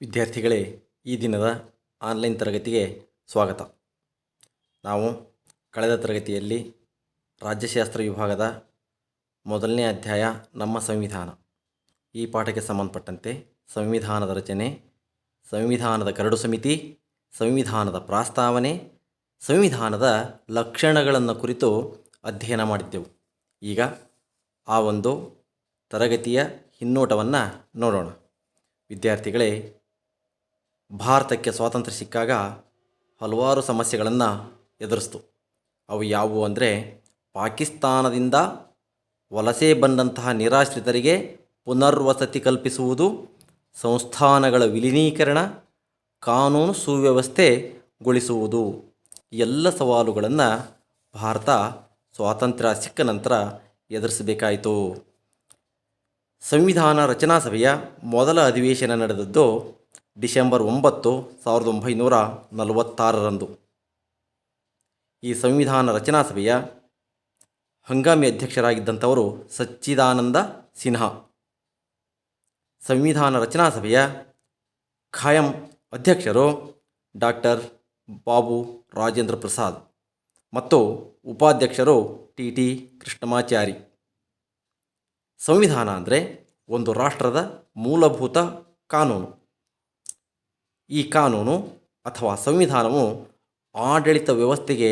ವಿದ್ಯಾರ್ಥಿಗಳೇ, ಈ ದಿನದ ಆನ್ಲೈನ್ ತರಗತಿಗೆ ಸ್ವಾಗತ. ನಾವು ಕಳೆದ ತರಗತಿಯಲ್ಲಿ ರಾಜ್ಯಶಾಸ್ತ್ರ ವಿಭಾಗದ ಮೊದಲನೇ ಅಧ್ಯಾಯ ನಮ್ಮ ಸಂವಿಧಾನ ಈ ಪಾಠಕ್ಕೆ ಸಂಬಂಧಪಟ್ಟಂತೆ ಸಂವಿಧಾನದ ರಚನೆ, ಸಂವಿಧಾನದ ಕರಡು ಸಮಿತಿ, ಸಂವಿಧಾನದ ಪ್ರಸ್ತಾವನೆ, ಸಂವಿಧಾನದ ಲಕ್ಷಣಗಳನ್ನು ಕುರಿತು ಅಧ್ಯಯನ ಮಾಡಿದ್ದೆವು. ಈಗ ಆ ಒಂದು ತರಗತಿಯ ಹಿನ್ನೋಟವನ್ನು ನೋಡೋಣ. ವಿದ್ಯಾರ್ಥಿಗಳೇ, ಭಾರತಕ್ಕೆ ಸ್ವಾತಂತ್ರ್ಯ ಸಿಕ್ಕಾಗ ಹಲವಾರು ಸಮಸ್ಯೆಗಳನ್ನು ಎದುರಿಸ್ತು. ಅವು ಯಾವುವು ಅಂದರೆ, ಪಾಕಿಸ್ತಾನದಿಂದ ವಲಸೆ ಬಂದಂತಹ ನಿರಾಶ್ರಿತರಿಗೆ ಪುನರ್ವಸತಿ ಕಲ್ಪಿಸುವುದು, ಸಂಸ್ಥಾನಗಳ ವಿಲೀನೀಕರಣ, ಕಾನೂನು ಸುವ್ಯವಸ್ಥೆಗೊಳಿಸುವುದು. ಎಲ್ಲ ಸವಾಲುಗಳನ್ನು ಭಾರತ ಸ್ವಾತಂತ್ರ್ಯ ಸಿಕ್ಕ ನಂತರ ಎದುರಿಸಬೇಕಾಯಿತು. ಸಂವಿಧಾನ ರಚನಾ ಸಭೆಯ ಮೊದಲ ಅಧಿವೇಶನ ನಡೆದದ್ದು ಡಿಸೆಂಬರ್ 9, 1946ರಂದು. ಈ ಸಂವಿಧಾನ ರಚನಾ ಸಭೆಯ ಹಂಗಾಮಿ ಅಧ್ಯಕ್ಷರಾಗಿದ್ದಂಥವರು ಸಚ್ಚಿದಾನಂದ ಸಿನ್ಹಾ. ಸಂವಿಧಾನ ರಚನಾ ಸಭೆಯ ಖಾಯಂ ಅಧ್ಯಕ್ಷರು ಡಾಕ್ಟರ್ ಬಾಬು ರಾಜೇಂದ್ರ ಪ್ರಸಾದ್ ಮತ್ತು ಉಪಾಧ್ಯಕ್ಷರು ಟಿ ಕೃಷ್ಣಮಾಚಾರಿ. ಸಂವಿಧಾನ ಅಂದರೆ ಒಂದು ರಾಷ್ಟ್ರದ ಮೂಲಭೂತ ಕಾನೂನು. ಈ ಕಾನೂನು ಅಥವಾ ಸಂವಿಧಾನವು ಆಡಳಿತ ವ್ಯವಸ್ಥೆಗೆ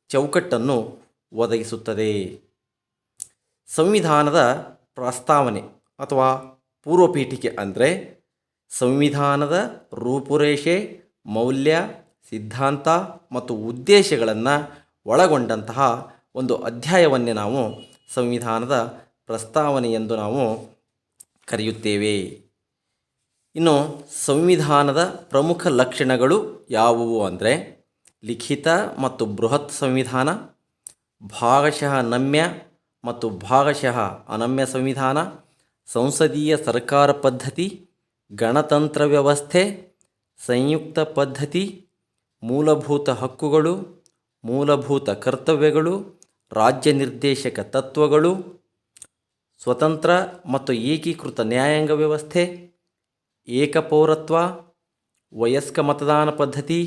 ಚೌಕಟ್ಟನ್ನು ಒದಗಿಸುತ್ತದೆ. ಸಂವಿಧಾನದ ಪ್ರಸ್ತಾವನೆ ಅಥವಾ ಪೂರ್ವಪೀಠಿಕೆ ಅಂದರೆ ಸಂವಿಧಾನದ ರೂಪುರೇಷೆ, ಮೌಲ್ಯ, ಸಿದ್ಧಾಂತ ಮತ್ತು ಉದ್ದೇಶಗಳನ್ನು ಒಳಗೊಂಡಂತಹ ಒಂದು ಅಧ್ಯಾಯವನ್ನೇ ನಾವು ಸಂವಿಧಾನದ ಪ್ರಸ್ತಾವನೆ ಎಂದು ನಾವು ಕರೆಯುತ್ತೇವೆ. ಇನ್ನು ಸಂವಿಧಾನದ ಪ್ರಮುಖ ಲಕ್ಷಣಗಳು ಯಾವುವು ಅಂದರೆ, ಲಿಖಿತ ಮತ್ತು ಬೃಹತ್ ಸಂವಿಧಾನ, ಭಾಗಶಃ ನಮ್ಯ ಮತ್ತು ಭಾಗಶಃ ಅನಮ್ಯ ಸಂವಿಧಾನ, ಸಂಸದೀಯ ಸರ್ಕಾರ ಪದ್ಧತಿ, ಗಣತಂತ್ರ ವ್ಯವಸ್ಥೆ, ಸಂಯುಕ್ತ ಪದ್ಧತಿ, ಮೂಲಭೂತ ಹಕ್ಕುಗಳು, ಮೂಲಭೂತ ಕರ್ತವ್ಯಗಳು, ರಾಜ್ಯ ನಿರ್ದೇಶಕ ತತ್ವಗಳು, ಸ್ವತಂತ್ರ ಮತ್ತು ಏಕೀಕೃತ ನ್ಯಾಯಾಂಗ ವ್ಯವಸ್ಥೆ, ಏಕಪೌರತ್ವ, ವಯಸ್ಕ ಮತದಾನ ಪದ್ಧತಿ,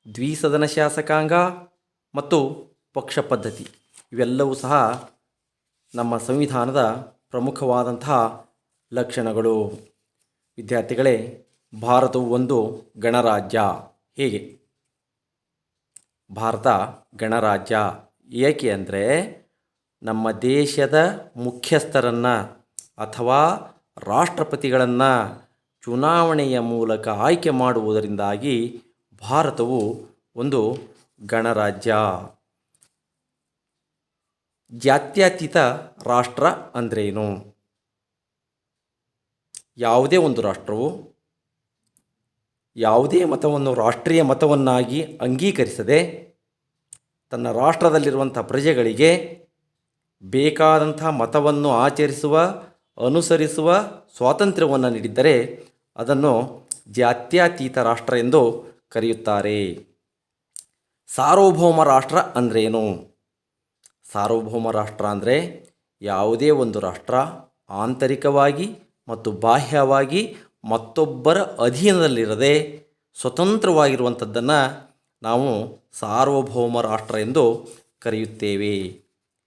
ದ್ವಿಸದನ ಶಾಸಕಾಂಗ ಮತ್ತು ಪಕ್ಷ ಪದ್ಧತಿ ಇವೆಲ್ಲವೂ ಸಹ ನಮ್ಮ ಸಂವಿಧಾನದ ಪ್ರಮುಖವಾದಂತಹ ಲಕ್ಷಣಗಳು. ವಿದ್ಯಾರ್ಥಿಗಳೇ, ಭಾರತವು ಒಂದು ಗಣರಾಜ್ಯ. ಹೇಗೆ ಭಾರತ ಗಣರಾಜ್ಯ? ಏಕೆ ಅಂದರೆ, ನಮ್ಮ ದೇಶದ ಮುಖ್ಯಸ್ಥರನ್ನು ಅಥವಾ ರಾಷ್ಟ್ರಪತಿಗಳನ್ನು ಚುನಾವಣೆಯ ಮೂಲಕ ಆಯ್ಕೆ ಮಾಡುವುದರಿಂದಾಗಿ ಭಾರತವು ಒಂದು ಗಣರಾಜ್ಯ. ಜಾತ್ಯತೀತ ರಾಷ್ಟ್ರ ಅಂದ್ರೇನು? ಯಾವುದೇ ಒಂದು ರಾಷ್ಟ್ರವು ಯಾವುದೇ ಮತವನ್ನು ರಾಷ್ಟ್ರೀಯ ಮತವನ್ನಾಗಿ ಅಂಗೀಕರಿಸದೆ ತನ್ನ ರಾಷ್ಟ್ರದಲ್ಲಿರುವಂಥ ಪ್ರಜೆಗಳಿಗೆ ಬೇಕಾದಂಥ ಮತವನ್ನು ಆಚರಿಸುವ, ಅನುಸರಿಸುವ ಸ್ವಾತಂತ್ರ್ಯವನ್ನು ನೀಡಿದ್ದರೆ ಅದನ್ನು ಜಾತ್ಯತೀತ ರಾಷ್ಟ್ರ ಎಂದು ಕರೆಯುತ್ತಾರೆ. ಸಾರ್ವಭೌಮ ರಾಷ್ಟ್ರ ಅಂದ್ರೇನು? ಸಾರ್ವಭೌಮ ರಾಷ್ಟ್ರ ಅಂದರೆ ಯಾವುದೇ ಒಂದು ರಾಷ್ಟ್ರ ಆಂತರಿಕವಾಗಿ ಮತ್ತು ಬಾಹ್ಯವಾಗಿ ಮತ್ತೊಬ್ಬರ ಅಧೀನದಲ್ಲಿರದೆ ಸ್ವತಂತ್ರವಾಗಿರುವಂಥದ್ದನ್ನು ನಾವು ಸಾರ್ವಭೌಮ ರಾಷ್ಟ್ರ ಎಂದು ಕರೆಯುತ್ತೇವೆ.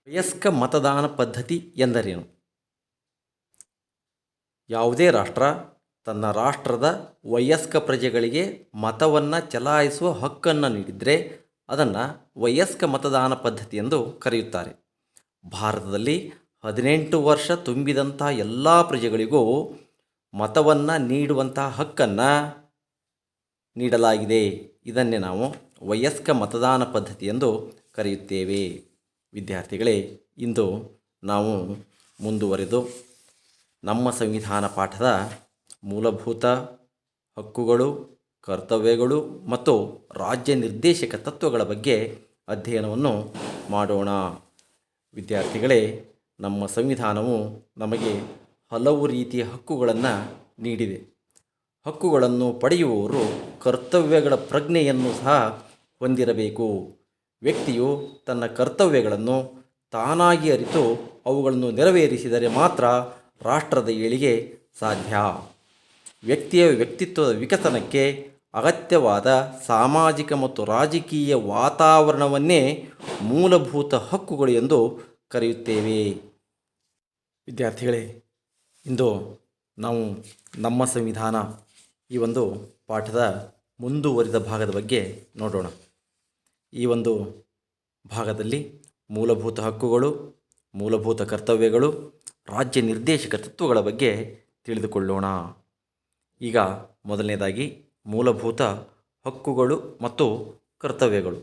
ವಯಸ್ಕ ಮತದಾನ ಪದ್ಧತಿ ಎಂದರೇನು? ಯಾವುದೇ ರಾಷ್ಟ್ರ ತನ್ನ ರಾಷ್ಟ್ರದ ವಯಸ್ಕ ಪ್ರಜೆಗಳಿಗೆ ಮತವನ್ನು ಚಲಾಯಿಸುವ ಹಕ್ಕನ್ನು ನೀಡಿದರೆ ಅದನ್ನು ವಯಸ್ಕ ಮತದಾನ ಪದ್ಧತಿ ಎಂದು ಕರೆಯುತ್ತಾರೆ. ಭಾರತದಲ್ಲಿ 18 ವರ್ಷ ತುಂಬಿದಂಥ ಎಲ್ಲ ಪ್ರಜೆಗಳಿಗೂ ಮತವನ್ನು ನೀಡುವಂತಹ ಹಕ್ಕನ್ನು ನೀಡಲಾಗಿದೆ. ಇದನ್ನೇ ನಾವು ವಯಸ್ಕ ಮತದಾನ ಪದ್ಧತಿ ಎಂದು ಕರೆಯುತ್ತೇವೆ. ವಿದ್ಯಾರ್ಥಿಗಳೇ, ಇಂದು ನಾವು ಮುಂದುವರೆದು ನಮ್ಮ ಸಂವಿಧಾನ ಪಾಠದ ಮೂಲಭೂತ ಹಕ್ಕುಗಳು, ಕರ್ತವ್ಯಗಳು ಮತ್ತು ರಾಜ್ಯ ನಿರ್ದೇಶಕ ತತ್ವಗಳ ಬಗ್ಗೆ ಅಧ್ಯಯನವನ್ನು ಮಾಡೋಣ. ವಿದ್ಯಾರ್ಥಿಗಳೇ, ನಮ್ಮ ಸಂವಿಧಾನವು ನಮಗೆ ಹಲವು ರೀತಿಯ ಹಕ್ಕುಗಳನ್ನು ನೀಡಿದೆ. ಹಕ್ಕುಗಳನ್ನು ಪಡೆಯುವವರು ಕರ್ತವ್ಯಗಳ ಪ್ರಜ್ಞೆಯನ್ನು ಸಹ ಹೊಂದಿರಬೇಕು. ವ್ಯಕ್ತಿಯು ತನ್ನ ಕರ್ತವ್ಯಗಳನ್ನು ತಾನಾಗಿ ಅರಿತು ಅವುಗಳನ್ನು ನೆರವೇರಿಸಿದರೆ ಮಾತ್ರ ರಾಷ್ಟ್ರದ ಏಳಿಗೆ ಸಾಧ್ಯ. ವ್ಯಕ್ತಿಯ ವ್ಯಕ್ತಿತ್ವದ ವಿಕಸನಕ್ಕೆ ಅಗತ್ಯವಾದ ಸಾಮಾಜಿಕ ಮತ್ತು ರಾಜಕೀಯ ವಾತಾವರಣವನ್ನೇ ಮೂಲಭೂತ ಹಕ್ಕುಗಳು ಎಂದು ಕರೆಯುತ್ತೇವೆ. ವಿದ್ಯಾರ್ಥಿಗಳೇ, ಇಂದು ನಾವು ನಮ್ಮ ಸಂವಿಧಾನ ಈ ಒಂದು ಪಾಠದ ಮುಂದುವರಿದ ಭಾಗದ ಬಗ್ಗೆ ನೋಡೋಣ. ಈ ಒಂದು ಭಾಗದಲ್ಲಿ ಮೂಲಭೂತ ಹಕ್ಕುಗಳು, ಮೂಲಭೂತ ಕರ್ತವ್ಯಗಳು, ರಾಜ್ಯ ನಿರ್ದೇಶಕ ತತ್ವಗಳ ಬಗ್ಗೆ ತಿಳಿದುಕೊಳ್ಳೋಣ. ಈಗ ಮೊದಲನೇದಾಗಿ ಮೂಲಭೂತ ಹಕ್ಕುಗಳು ಮತ್ತು ಕರ್ತವ್ಯಗಳು.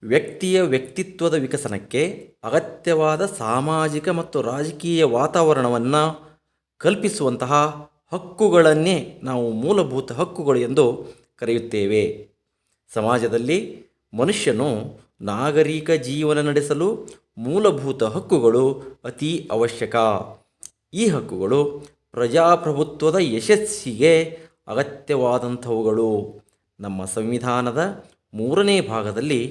ವ್ಯಕ್ತಿಯ ವ್ಯಕ್ತಿತ್ವದ ವಿಕಸನಕ್ಕೆ ಅಗತ್ಯವಾದ ಸಾಮಾಜಿಕ ಮತ್ತು ರಾಜಕೀಯ ವಾತಾವರಣವನ್ನು ಕಲ್ಪಿಸುವಂತಹ ಹಕ್ಕುಗಳನ್ನೇ ನಾವು ಮೂಲಭೂತ ಹಕ್ಕುಗಳು ಎಂದು ಕರೆಯುತ್ತೇವೆ. ಸಮಾಜದಲ್ಲಿ ಮನುಷ್ಯನು ನಾಗರಿಕ ಜೀವನ ನಡೆಸಲು ಮೂಲಭೂತ ಹಕ್ಕುಗಳು ಅತಿ ಅವಶ್ಯಕ. ಈ ಹಕ್ಕುಗಳು ಪ್ರಜಾಪ್ರಭುತ್ವದ ಯಶಸ್ಸಿಗೆ ಅಗತ್ಯವಾದಂಥವುಗಳು. ನಮ್ಮ ಸಂವಿಧಾನದ 3ನೇ ಭಾಗದಲ್ಲಿ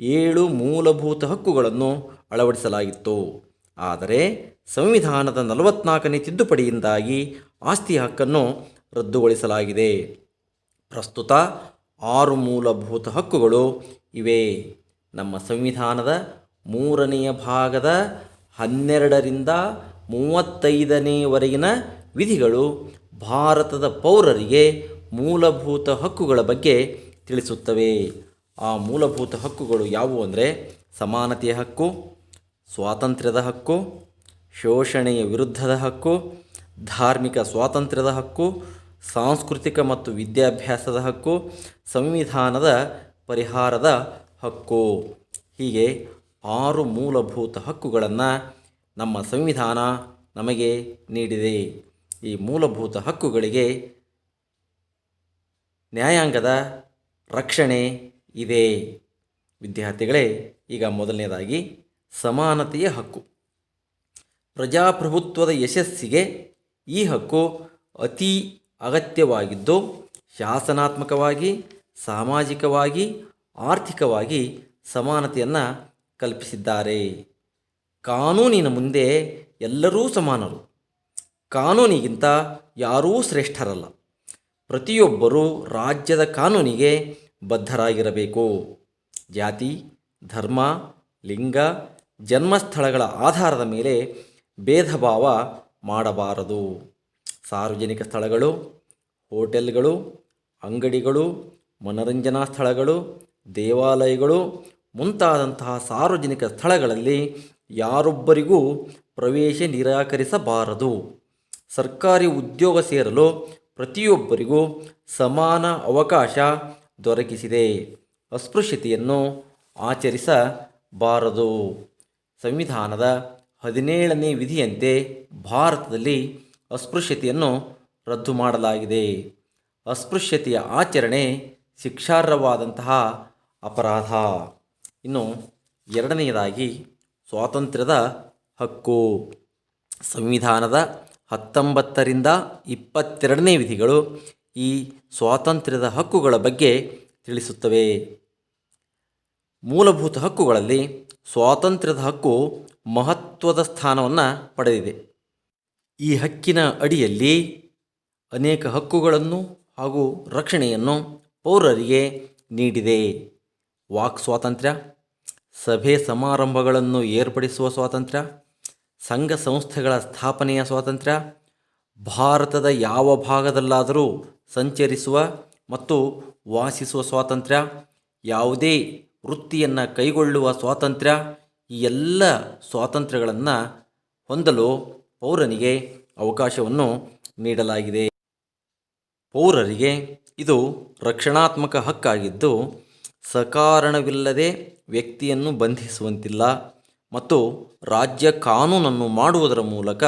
7 ಮೂಲಭೂತ ಹಕ್ಕುಗಳನ್ನು ಅಳವಡಿಸಲಾಗಿತ್ತು. ಆದರೆ ಸಂವಿಧಾನದ 44ನೇ ತಿದ್ದುಪಡಿಯಿಂದಾಗಿ ಆಸ್ತಿ ಹಕ್ಕನ್ನು ರದ್ದುಗೊಳಿಸಲಾಗಿದೆ. ಪ್ರಸ್ತುತ 6 ಮೂಲಭೂತ ಹಕ್ಕುಗಳು ಇವೆ. ನಮ್ಮ ಸಂವಿಧಾನದ 3ನೇ ಭಾಗದ 12ರಿಂದ 35ನೇವರೆಗಿನ ವಿಧಿಗಳು ಭಾರತದ ಪೌರರಿಗೆ ಮೂಲಭೂತ ಹಕ್ಕುಗಳ ಬಗ್ಗೆ ತಿಳಿಸುತ್ತವೆ. ಆ ಮೂಲಭೂತ ಹಕ್ಕುಗಳು ಯಾವುವು ಅಂದರೆ ಸಮಾನತೆಯ ಹಕ್ಕು, ಸ್ವಾತಂತ್ರ್ಯದ ಹಕ್ಕು, ಶೋಷಣೆಯ ವಿರುದ್ಧದ ಹಕ್ಕು, ಧಾರ್ಮಿಕ ಸ್ವಾತಂತ್ರ್ಯದ ಹಕ್ಕು, ಸಾಂಸ್ಕೃತಿಕ ಮತ್ತು ವಿದ್ಯಾಭ್ಯಾಸದ ಹಕ್ಕು, ಸಂವಿಧಾನದ ಪರಿಹಾರದ ಹಕ್ಕು. ಹೀಗೆ 6 ಮೂಲಭೂತ ಹಕ್ಕುಗಳನ್ನು ನಮ್ಮ ಸಂವಿಧಾನ ನಮಗೆ ನೀಡಿದೆ. ಈ ಮೂಲಭೂತ ಹಕ್ಕುಗಳಿಗೆ ನ್ಯಾಯಾಂಗದ ರಕ್ಷಣೆ ಇದೆ. ವಿದ್ಯಾರ್ಥಿಗಳೇ, ಈಗ ಮೊದಲನೇದಾಗಿ ಸಮಾನತೆಯ ಹಕ್ಕು. ಪ್ರಜಾಪ್ರಭುತ್ವದ ಯಶಸ್ಸಿಗೆ ಈ ಹಕ್ಕು ಅತಿ ಅಗತ್ಯವಾಗಿದ್ದು, ಶಾಸನಾತ್ಮಕವಾಗಿ, ಸಾಮಾಜಿಕವಾಗಿ, ಆರ್ಥಿಕವಾಗಿ ಸಮಾನತೆಯನ್ನು ಕಲ್ಪಿಸಿದ್ದಾರೆ. ಕಾನೂನಿನ ಮುಂದೆ ಎಲ್ಲರೂ ಸಮಾನರು. ಕಾನೂನಿಗಿಂತ ಯಾರೂ ಶ್ರೇಷ್ಠರಲ್ಲ. ಪ್ರತಿಯೊಬ್ಬರೂ ರಾಜ್ಯದ ಕಾನೂನಿಗೆ ಬದ್ಧರಾಗಿರಬೇಕು. ಜಾತಿ, ಧರ್ಮ, ಲಿಂಗ, ಜನ್ಮಸ್ಥಳಗಳ ಆಧಾರದ ಮೇಲೆ ಭೇದ ಭಾವ ಮಾಡಬಾರದು. ಸಾರ್ವಜನಿಕ ಸ್ಥಳಗಳು, ಹೋಟೆಲ್ಗಳು, ಅಂಗಡಿಗಳು, ಮನರಂಜನಾ ಸ್ಥಳಗಳು, ದೇವಾಲಯಗಳು ಮುಂತಾದಂತಹ ಸಾರ್ವಜನಿಕ ಸ್ಥಳಗಳಲ್ಲಿ ಯಾರೊಬ್ಬರಿಗೂ ಪ್ರವೇಶ ನಿರಾಕರಿಸಬಾರದು. ಸರ್ಕಾರಿ ಉದ್ಯೋಗ ಸೇರಲು ಪ್ರತಿಯೊಬ್ಬರಿಗೂ ಸಮಾನ ಅವಕಾಶ ದೊರಕಿಸಿದೆ. ಅಸ್ಪೃಶ್ಯತೆಯನ್ನು ಆಚರಿಸಬಾರದು. ಸಂವಿಧಾನದ 17ನೇ ವಿಧಿಯಂತೆ ಭಾರತದಲ್ಲಿ ಅಸ್ಪೃಶ್ಯತೆಯನ್ನು ರದ್ದು ಮಾಡಲಾಗಿದೆ. ಅಸ್ಪೃಶ್ಯತೆಯ ಆಚರಣೆ ಶಿಕ್ಷಾರ್ಹವಾದಂತಹ ಅಪರಾಧ. ಇನ್ನು ಎರಡನೆಯದಾಗಿ ಸ್ವಾತಂತ್ರ್ಯದ ಹಕ್ಕು. ಸಂವಿಧಾನದ 19ರಿಂದ 22ನೇ ವಿಧಿಗಳು ಈ ಸ್ವಾತಂತ್ರ್ಯದ ಹಕ್ಕುಗಳ ಬಗ್ಗೆ ತಿಳಿಸುತ್ತವೆ. ಮೂಲಭೂತ ಹಕ್ಕುಗಳಲ್ಲಿ ಸ್ವಾತಂತ್ರ್ಯದ ಹಕ್ಕು ಮಹತ್ವದ ಸ್ಥಾನವನ್ನು ಪಡೆದಿದೆ. ಈ ಹಕ್ಕಿನ ಅಡಿಯಲ್ಲಿ ಅನೇಕ ಹಕ್ಕುಗಳನ್ನು ಹಾಗೂ ರಕ್ಷಣೆಯನ್ನು ಪೌರರಿಗೆ ನೀಡಿದೆ. ವಾಕ್ ಸ್ವಾತಂತ್ರ್ಯ, ಸಭೆ ಸಮಾರಂಭಗಳನ್ನು ಏರ್ಪಡಿಸುವ ಸ್ವಾತಂತ್ರ್ಯ, ಸಂಘ ಸಂಸ್ಥೆಗಳ ಸ್ಥಾಪನೆಯ ಸ್ವಾತಂತ್ರ್ಯ, ಭಾರತದ ಯಾವ ಭಾಗದಲ್ಲಾದರೂ ಸಂಚರಿಸುವ ಮತ್ತು ವಾಸಿಸುವ ಸ್ವಾತಂತ್ರ್ಯ, ಯಾವುದೇ ವೃತ್ತಿಯನ್ನು ಕೈಗೊಳ್ಳುವ ಸ್ವಾತಂತ್ರ್ಯ, ಈ ಎಲ್ಲ ಸ್ವಾತಂತ್ರ್ಯಗಳನ್ನು ಹೊಂದಲು ಪೌರನಿಗೆ ಅವಕಾಶವನ್ನು ನೀಡಲಾಗಿದೆ. ಪೌರರಿಗೆ ಇದು ರಕ್ಷಣಾತ್ಮಕ ಹಕ್ಕಾಗಿದ್ದು, ಸಕಾರಣವಿಲ್ಲದೆ ವ್ಯಕ್ತಿಯನ್ನು ಬಂಧಿಸುವಂತಿಲ್ಲ ಮತ್ತು ರಾಜ್ಯ ಕಾನೂನನ್ನು ಮಾಡುವುದರ ಮೂಲಕ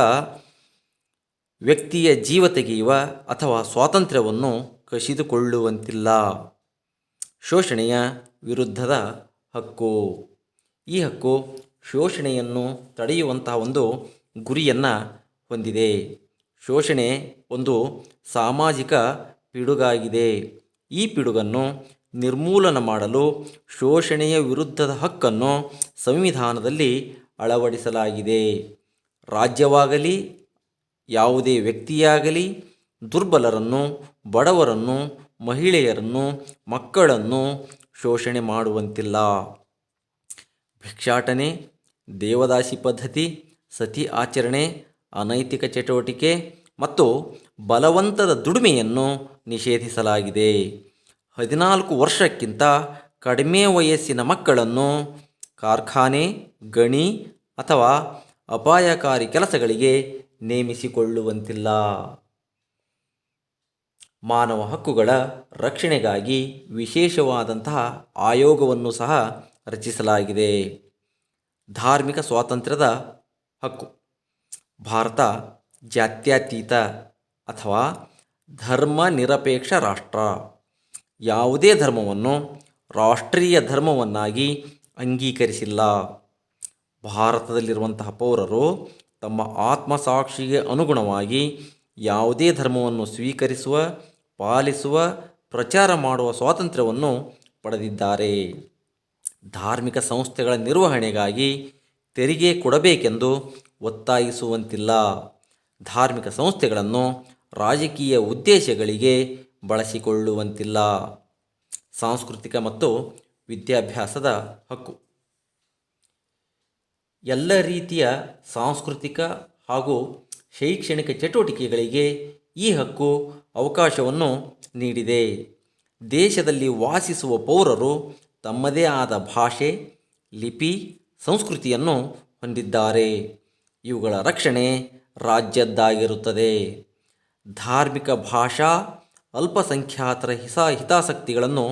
ವ್ಯಕ್ತಿಯ ಜೀವ ತೆಗೆಯುವ ಅಥವಾ ಸ್ವಾತಂತ್ರ್ಯವನ್ನು ಕಸಿದುಕೊಳ್ಳುವಂತಿಲ್ಲ. ಶೋಷಣೆಯ ವಿರುದ್ಧದ ಹಕ್ಕು. ಈ ಹಕ್ಕು ಶೋಷಣೆಯನ್ನು ತಡೆಯುವಂತಹ ಒಂದು ಗುರಿಯನ್ನು ಹೊಂದಿದೆ. ಶೋಷಣೆ ಒಂದು ಸಾಮಾಜಿಕ ಪಿಡುಗಾಗಿದೆ. ಈ ಪಿಡುಗನ್ನು ನಿರ್ಮೂಲನ ಮಾಡಲು ಶೋಷಣೆಯ ವಿರುದ್ಧದ ಹಕ್ಕನ್ನು ಸಂವಿಧಾನದಲ್ಲಿ ಅಳವಡಿಸಲಾಗಿದೆ. ರಾಜ್ಯವಾಗಲಿ ಯಾವುದೇ ವ್ಯಕ್ತಿಯಾಗಲಿ ದುರ್ಬಲರನ್ನು, ಬಡವರನ್ನು, ಮಹಿಳೆಯರನ್ನು, ಮಕ್ಕಳನ್ನು ಶೋಷಣೆ ಮಾಡುವಂತಿಲ್ಲ. ಭಿಕ್ಷಾಟನೆ, ದೇವದಾಸಿ ಪದ್ಧತಿ, ಸತಿ ಆಚರಣೆ, ಅನೈತಿಕ ಚಟುವಟಿಕೆ ಮತ್ತು ಬಲವಂತದ ದುಡಿಮೆಯನ್ನು ನಿಷೇಧಿಸಲಾಗಿದೆ. 14 ವರ್ಷಕ್ಕಿಂತ ಕಡಿಮೆ ವಯಸ್ಸಿನ ಮಕ್ಕಳನ್ನು ಕಾರ್ಖಾನೆ, ಗಣಿ ಅಥವಾ ಅಪಾಯಕಾರಿ ಕೆಲಸಗಳಿಗೆ ನೇಮಿಸಿಕೊಳ್ಳುವಂತಿಲ್ಲ. ಮಾನವ ಹಕ್ಕುಗಳ ರಕ್ಷಣೆಗಾಗಿ ವಿಶೇಷವಾದಂತಹ ಆಯೋಗವನ್ನು ಸಹ ರಚಿಸಲಾಗಿದೆ. ಧಾರ್ಮಿಕ ಸ್ವಾತಂತ್ರ್ಯದ ಹಕ್ಕು. ಭಾರತ ಜಾತ್ಯತೀತ ಅಥವಾ ಧರ್ಮ ನಿರಪೇಕ್ಷ ರಾಷ್ಟ್ರ. ಯಾವುದೇ ಧರ್ಮವನ್ನು ರಾಷ್ಟ್ರೀಯ ಧರ್ಮವನ್ನಾಗಿ ಅಂಗೀಕರಿಸಿಲ್ಲ. ಭಾರತದಲ್ಲಿರುವಂತಹ ಪೌರರು ತಮ್ಮ ಆತ್ಮಸಾಕ್ಷಿಗೆ ಅನುಗುಣವಾಗಿ ಯಾವುದೇ ಧರ್ಮವನ್ನು ಸ್ವೀಕರಿಸುವ, ಪಾಲಿಸುವ, ಪ್ರಚಾರ ಮಾಡುವ ಸ್ವಾತಂತ್ರ್ಯವನ್ನು ಪಡೆದಿದ್ದಾರೆ. ಧಾರ್ಮಿಕ ಸಂಸ್ಥೆಗಳ ನಿರ್ವಹಣೆಗಾಗಿ ತೆರಿಗೆ ಕೊಡಬೇಕೆಂದು ಒತ್ತಾಯಿಸುವಂತಿಲ್ಲ. ಧಾರ್ಮಿಕ ಸಂಸ್ಥೆಗಳನ್ನು ರಾಜಕೀಯ ಉದ್ದೇಶಗಳಿಗೆ ಬಳಸಿಕೊಳ್ಳುವಂತಿಲ್ಲ. ಸಾಂಸ್ಕೃತಿಕ ಮತ್ತು ವಿದ್ಯಾಭ್ಯಾಸದ ಹಕ್ಕು. ಎಲ್ಲ ರೀತಿಯ ಸಾಂಸ್ಕೃತಿಕ ಹಾಗೂ ಶೈಕ್ಷಣಿಕ ಚಟುವಟಿಕೆಗಳಿಗೆ ಈ ಹಕ್ಕು ಅವಕಾಶವನ್ನು ನೀಡಿದೆ. ದೇಶದಲ್ಲಿ ವಾಸಿಸುವ ಪೌರರು ತಮ್ಮದೇ ಆದ ಭಾಷೆ, ಲಿಪಿ, ಸಂಸ್ಕೃತಿಯನ್ನು ಹೊಂದಿದ್ದಾರೆ. ಇವುಗಳ ರಕ್ಷಣೆ ರಾಜ್ಯದ್ದಾಗಿರುತ್ತದೆ. ಧಾರ್ಮಿಕ, ಭಾಷಾ, ಅಲ್ಪಸಂಖ್ಯಾತರ ಹಿತಾಸಕ್ತಿಗಳನ್ನು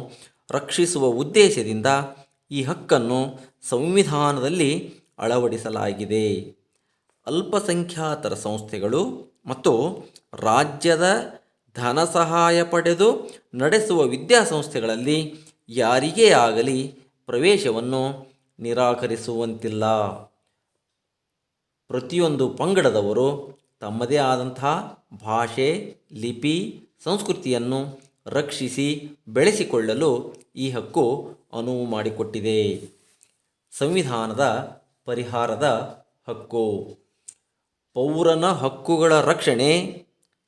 ರಕ್ಷಿಸುವ ಉದ್ದೇಶದಿಂದ ಈ ಹಕ್ಕನ್ನು ಸಂವಿಧಾನದಲ್ಲಿ ಅಳವಡಿಸಲಾಗಿದೆ. ಅಲ್ಪಸಂಖ್ಯಾತರ ಸಂಸ್ಥೆಗಳು ಮತ್ತು ರಾಜ್ಯದ ಧನಸಹಾಯ ಪಡೆದು ನಡೆಸುವ ವಿದ್ಯಾಸಂಸ್ಥೆಗಳಲ್ಲಿ ಯಾರಿಗೇ ಆಗಲಿ ಪ್ರವೇಶವನ್ನು ನಿರಾಕರಿಸುವಂತಿಲ್ಲ. ಪ್ರತಿಯೊಂದು ಪಂಗಡದವರು ತಮ್ಮದೇ ಆದಂತಹ ಭಾಷೆ, ಲಿಪಿ, ಸಂಸ್ಕೃತಿಯನ್ನು ರಕ್ಷಿಸಿ ಬೆಳೆಸಿಕೊಳ್ಳಲು ಈ ಹಕ್ಕು ಅನುವು ಮಾಡಿಕೊಟ್ಟಿದೆ. ಸಂವಿಧಾನದ ಪರಿಹಾರದ ಹಕ್ಕು. ಪೌರನ ಹಕ್ಕುಗಳ ರಕ್ಷಣೆ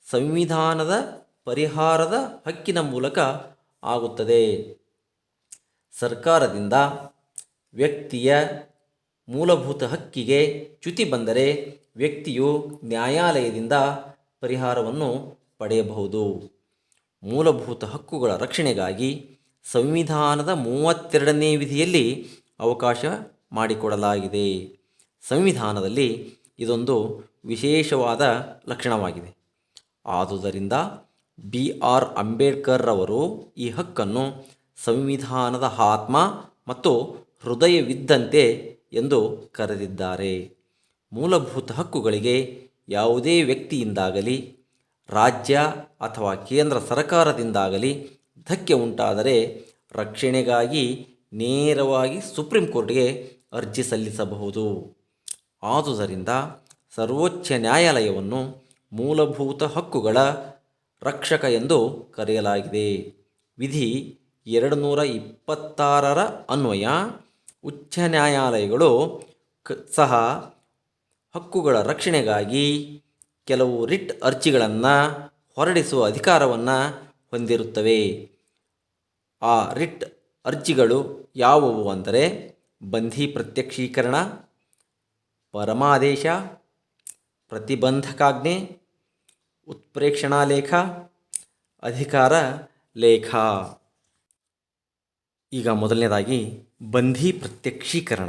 ಸಂವಿಧಾನದ ಪರಿಹಾರದ ಹಕ್ಕಿನ ಮೂಲಕ ಆಗುತ್ತದೆ. ಸರ್ಕಾರದಿಂದ ವ್ಯಕ್ತಿಯ ಮೂಲಭೂತ ಹಕ್ಕಿಗೆ ಚ್ಯುತಿ ಬಂದರೆ ವ್ಯಕ್ತಿಯು ನ್ಯಾಯಾಲಯದಿಂದ ಪರಿಹಾರವನ್ನು ಪಡೆಯಬಹುದು. ಮೂಲಭೂತ ಹಕ್ಕುಗಳ ರಕ್ಷಣೆಗಾಗಿ ಸಂವಿಧಾನದ 32ನೇ ವಿಧಿಯಲ್ಲಿ ಅವಕಾಶ ಮಾಡಿಕೊಡಲಾಗಿದೆ. ಸಂವಿಧಾನದಲ್ಲಿ ಇದೊಂದು ವಿಶೇಷವಾದ ಲಕ್ಷಣವಾಗಿದೆ. ಆದುದರಿಂದ BR ಅಂಬೇಡ್ಕರ್ ರವರು ಈ ಹಕ್ಕನ್ನು ಸಂವಿಧಾನದ ಆತ್ಮ ಮತ್ತು ಹೃದಯವಿದ್ದಂತೆ ಎಂದು ಕರೆದಿದ್ದಾರೆ. ಮೂಲಭೂತ ಹಕ್ಕುಗಳಿಗೆ ಯಾವುದೇ ವ್ಯಕ್ತಿಯಿಂದಾಗಲಿ, ರಾಜ್ಯ ಅಥವಾ ಕೇಂದ್ರ ಸರ್ಕಾರದಿಂದಾಗಲಿ ಧಕ್ಕೆ ಉಂಟಾದರೆ ರಕ್ಷಣೆಗಾಗಿ ನೇರವಾಗಿ ಸುಪ್ರೀಂ ಕೋರ್ಟ್ಗೆ ಅರ್ಜಿ ಸಲ್ಲಿಸಬಹುದು. ಆದುದರಿಂದ ಸರ್ವೋಚ್ಚ ನ್ಯಾಯಾಲಯವನ್ನು ಮೂಲಭೂತ ಹಕ್ಕುಗಳ ರಕ್ಷಕ ಎಂದು ಕರೆಯಲಾಗಿದೆ. ವಿಧಿ 226 ಅನ್ವಯ ಉಚ್ಚ ನ್ಯಾಯಾಲಯಗಳು ಸಹ ಹಕ್ಕುಗಳ ರಕ್ಷಣೆಗಾಗಿ ಕೆಲವು ರಿಟ್ ಅರ್ಜಿಗಳನ್ನು ಹೊರಡಿಸುವ ಅಧಿಕಾರವನ್ನು ಹೊಂದಿರುತ್ತವೆ. ಆ ರಿಟ್ ಅರ್ಜಿಗಳು ಯಾವುವು ಅಂದರೆ ಬಂಧಿ ಪ್ರತ್ಯಕ್ಷೀಕರಣ, ಪರಮಾದೇಶ, ಪ್ರತಿಬಂಧಕಾಜ್ಞೆ, ಉತ್ಪ್ರೇಕ್ಷಣಾ ಲೇಖ, ಅಧಿಕಾರ ಲೇಖ. ಈಗ ಮೊದಲನೇದಾಗಿ ಬಂಧಿ ಪ್ರತ್ಯಕ್ಷೀಕರಣ.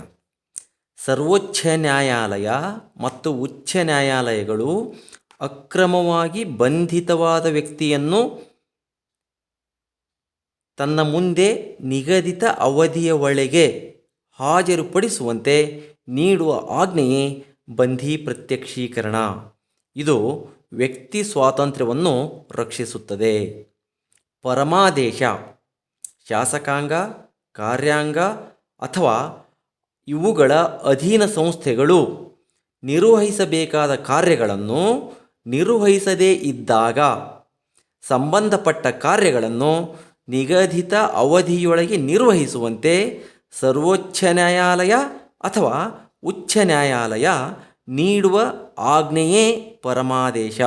ಸರ್ವೋಚ್ಚ ನ್ಯಾಯಾಲಯ ಮತ್ತು ಉಚ್ಚ ನ್ಯಾಯಾಲಯಗಳು ಅಕ್ರಮವಾಗಿ ಬಂಧಿತವಾದ ವ್ಯಕ್ತಿಯನ್ನು ತನ್ನ ಮುಂದೆ ನಿಗದಿತ ಅವಧಿಯ ಒಳಗೆ ಹಾಜರುಪಡಿಸುವಂತೆ ನೀಡುವ ಆಜ್ಞೆಯೇ ಬಂಧಿ ಪ್ರತ್ಯಕ್ಷೀಕರಣ. ಇದು ವ್ಯಕ್ತಿ ಸ್ವಾತಂತ್ರ್ಯವನ್ನು ರಕ್ಷಿಸುತ್ತದೆ. ಪರಮಾದೇಶ ಶಾಸಕಾಂಗ, ಕಾರ್ಯಾಂಗ ಅಥವಾ ಇವುಗಳ ಅಧೀನ ಸಂಸ್ಥೆಗಳು ನಿರ್ವಹಿಸಬೇಕಾದ ಕಾರ್ಯಗಳನ್ನು ನಿರ್ವಹಿಸದೇ ಇದ್ದಾಗ ಸಂಬಂಧಪಟ್ಟ ಕಾರ್ಯಗಳನ್ನು ನಿಗದಿತ ಅವಧಿಯೊಳಗೆ ನಿರ್ವಹಿಸುವಂತೆ ಸರ್ವೋಚ್ಚ ನ್ಯಾಯಾಲಯ ಅಥವಾ ಉಚ್ಚ ನ್ಯಾಯಾಲಯ ನೀಡುವ ಆಜ್ಞೆಯೇ ಪರಮಾದೇಶ.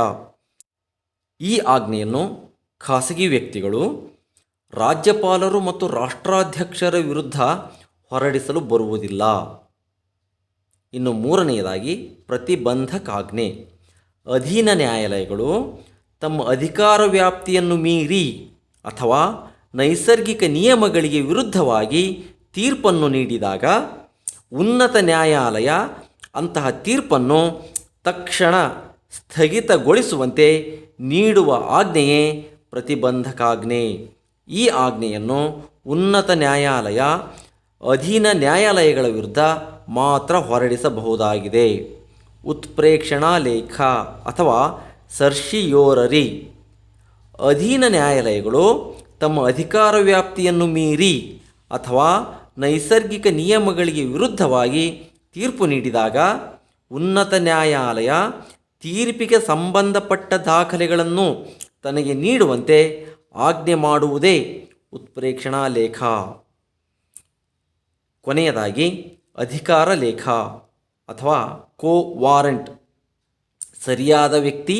ಈ ಆಜ್ಞೆಯನ್ನು ಖಾಸಗಿ ವ್ಯಕ್ತಿಗಳು, ರಾಜ್ಯಪಾಲರು ಮತ್ತು ರಾಷ್ಟ್ರಾಧ್ಯಕ್ಷರ ವಿರುದ್ಧ ಹೊರಡಿಸಲು ಬರುವುದಿಲ್ಲ. ಇನ್ನು ಮೂರನೆಯದಾಗಿ ಪ್ರತಿಬಂಧಕಾಜ್ಞೆ. ಅಧೀನ ನ್ಯಾಯಾಲಯಗಳು ತಮ್ಮ ಅಧಿಕಾರ ವ್ಯಾಪ್ತಿಯನ್ನು ಮೀರಿ ಅಥವಾ ನೈಸರ್ಗಿಕ ನಿಯಮಗಳಿಗೆ ವಿರುದ್ಧವಾಗಿ ತೀರ್ಪನ್ನು ನೀಡಿದಾಗ ಉನ್ನತ ನ್ಯಾಯಾಲಯ ಅಂತಹ ತೀರ್ಪನ್ನು ತಕ್ಷಣ ಸ್ಥಗಿತಗೊಳಿಸುವಂತೆ ನೀಡುವ ಆಜ್ಞೆಯೇ ಪ್ರತಿಬಂಧಕಾಜ್ಞೆ. ಈ ಆಜ್ಞೆಯನ್ನು ಉನ್ನತ ನ್ಯಾಯಾಲಯ ಅಧೀನ ನ್ಯಾಯಾಲಯಗಳ ವಿರುದ್ಧ ಮಾತ್ರ ಹೊರಡಿಸಬಹುದಾಗಿದೆ. ಉತ್ಪ್ರೇಕ್ಷಣಾ ಲೇಖ ಅಥವಾ ಸರ್ಶಿಯೋರರಿ. ಅಧೀನ ನ್ಯಾಯಾಲಯಗಳು ತಮ್ಮ ಅಧಿಕಾರ ವ್ಯಾಪ್ತಿಯನ್ನು ಮೀರಿ ಅಥವಾ ನೈಸರ್ಗಿಕ ನಿಯಮಗಳಿಗೆ ವಿರುದ್ಧವಾಗಿ ತೀರ್ಪು ನೀಡಿದಾಗ ಉನ್ನತ ನ್ಯಾಯಾಲಯ ತೀರ್ಪಿಗೆ ಸಂಬಂಧಪಟ್ಟ ದಾಖಲೆಗಳನ್ನು ತನಗೆ ನೀಡುವಂತೆ ಆಜ್ಞೆ ಮಾಡುವುದೇ ಉತ್ಪ್ರೇಕ್ಷಣಾ ಲೇಖ. ಕೊನೆಯದಾಗಿ ಅಧಿಕಾರ ಲೇಖ ಅಥವಾ ಕೋ ವಾರಂಟ್. ಸರಿಯಾದ ವ್ಯಕ್ತಿ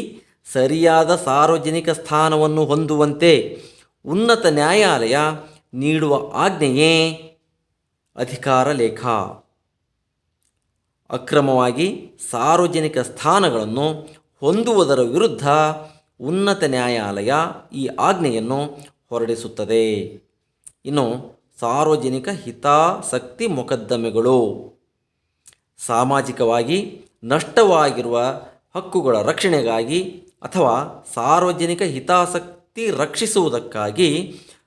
ಸರಿಯಾದ ಸಾರ್ವಜನಿಕ ಸ್ಥಾನವನ್ನು ಹೊಂದುವಂತೆ ಉನ್ನತ ನ್ಯಾಯಾಲಯ ನೀಡುವ ಆಜ್ಞೆಯೇ ಅಧಿಕಾರ ಲೇಖ. ಅಕ್ರಮವಾಗಿ ಸಾರ್ವಜನಿಕ ಸ್ಥಾನಗಳನ್ನು ಹೊಂದುವುದರ ವಿರುದ್ಧ ಉನ್ನತ ನ್ಯಾಯಾಲಯ ಈ ಆಜ್ಞೆಯನ್ನು ಹೊರಡಿಸುತ್ತದೆ. ಇನ್ನು ಸಾರ್ವಜನಿಕ ಹಿತಾಸಕ್ತಿ ಮೊಕದ್ದಮೆಗಳು. ಸಾಮಾಜಿಕವಾಗಿ ನಷ್ಟವಾಗಿರುವ ಹಕ್ಕುಗಳ ರಕ್ಷಣೆಗಾಗಿ ಅಥವಾ ಸಾರ್ವಜನಿಕ ಹಿತಾಸಕ್ತಿ ರಕ್ಷಿಸುವುದಕ್ಕಾಗಿ